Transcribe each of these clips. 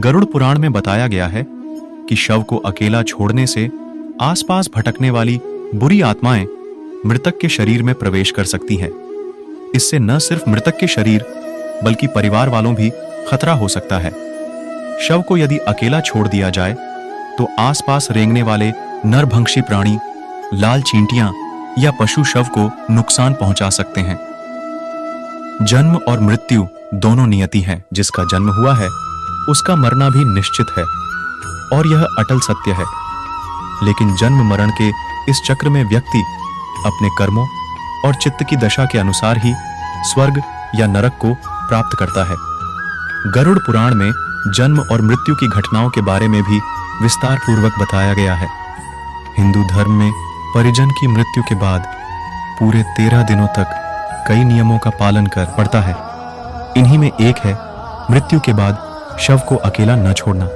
गरुड़ पुराण में बताया गया है कि शव को अकेला छोड़ने से आसपास भटकने वाली बुरी आत्माएं मृतक के शरीर में प्रवेश कर सकती हैं। इससे न सिर्फ मृतक के शरीर बल्कि परिवार वालों भी खतरा हो सकता है। शव को यदि अकेला छोड़ दिया जाए तो आसपास रेंगने वाले नरभक्षी प्राणी, लाल चींटियां या पशु शव को नुकसान पहुंचा सकते हैं। जन्म और मृत्यु दोनों नियति हैं। जिसका जन्म हुआ है उसका मरना भी निश्चित है और यह अटल सत्य है। लेकिन जन्म मरण के इस चक्र में व्यक्ति अपने कर्मों और चित्त की दशा के अनुसार ही स्वर्ग या नरक को प्राप्त करता है। गरुड़ पुराण में जन्म और मृत्यु की घटनाओं के बारे में भी विस्तार पूर्वक बताया गया है। हिंदू धर्म में परिजन की मृत्यु के बाद पूरे 13 दिनों तक कई नियमों का पालन कर पड़ता है। इन्हीं में एक है मृत्यु के बाद शव को अकेला न छोड़ना।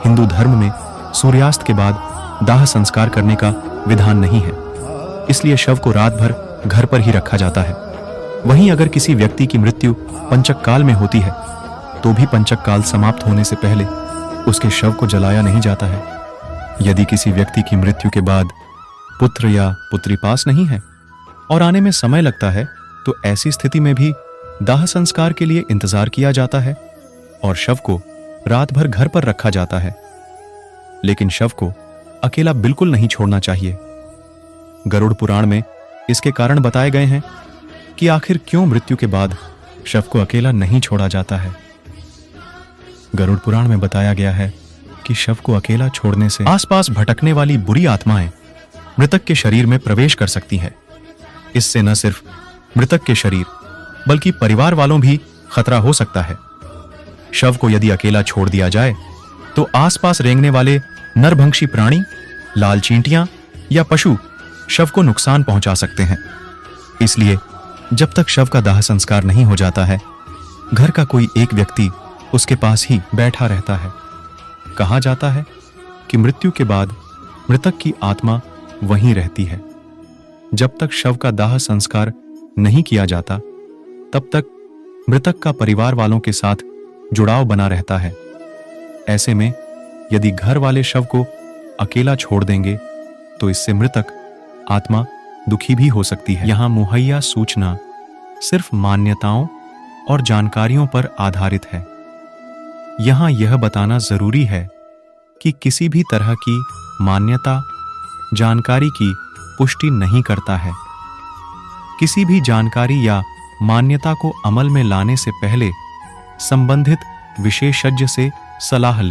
हिंदू धर्म में सूर्यास्त के बाद दाह संस्कार करने का विधान नहीं है, इसलिए शव को रात भर घर पर ही रखा जाता है। वहीं अगर किसी व्यक्ति की मृत्यु पंचक काल में होती है तो भी पंचक काल समाप्त होने से पहले उसके शव को जलाया नहीं जाता है। यदि किसी व्यक्ति की मृत्यु के बाद पुत्र या पुत्री पास नहीं है और आने में समय लगता है तो ऐसी स्थिति में भी दाह संस्कार के लिए इंतजार किया जाता है और शव को रात भर घर पर रखा जाता है। लेकिन शव को अकेला बिल्कुल नहीं छोड़ना चाहिए। गरुड़ पुराण में इसके कारण बताए गए हैं कि आखिर क्यों मृत्यु के बाद शव को अकेला नहीं छोड़ा जाता है। गरुड़ पुराण में बताया गया है कि शव को अकेला छोड़ने से आसपास भटकने वाली बुरी आत्माएं मृतक के शरीर में प्रवेश कर सकती हैं। इससे न सिर्फ मृतक के शरीर बल्कि परिवार वालों भी खतरा हो सकता है। शव को यदि अकेला छोड़ दिया जाए तो आसपास रेंगने वाले नरभक्षी प्राणी, लाल चींटियां या पशु शव को नुकसान पहुंचा सकते हैं। इसलिए जब तक शव का दाह संस्कार नहीं हो जाता है, घर का कोई एक व्यक्ति उसके पास ही बैठा रहता है। कहा जाता है कि मृत्यु के बाद मृतक की आत्मा वहीं रहती है। जब तक शव का दाह संस्कार नहीं किया जाता तब तक मृतक का परिवार वालों के साथ जुड़ाव बना रहता है। ऐसे में यदि घर वाले शव को अकेला छोड़ देंगे तो इससे मृतक आत्मा दुखी भी हो सकती है। यहाँ मुहैया सूचना सिर्फ मान्यताओं और जानकारियों पर आधारित है। यहाँ यह बताना जरूरी है कि किसी भी तरह की मान्यता जानकारी की पुष्टि नहीं करता है। किसी भी जानकारी या मान्यता को अमल में लाने से पहले संबंधित विशेषज्ञ से सलाह लें।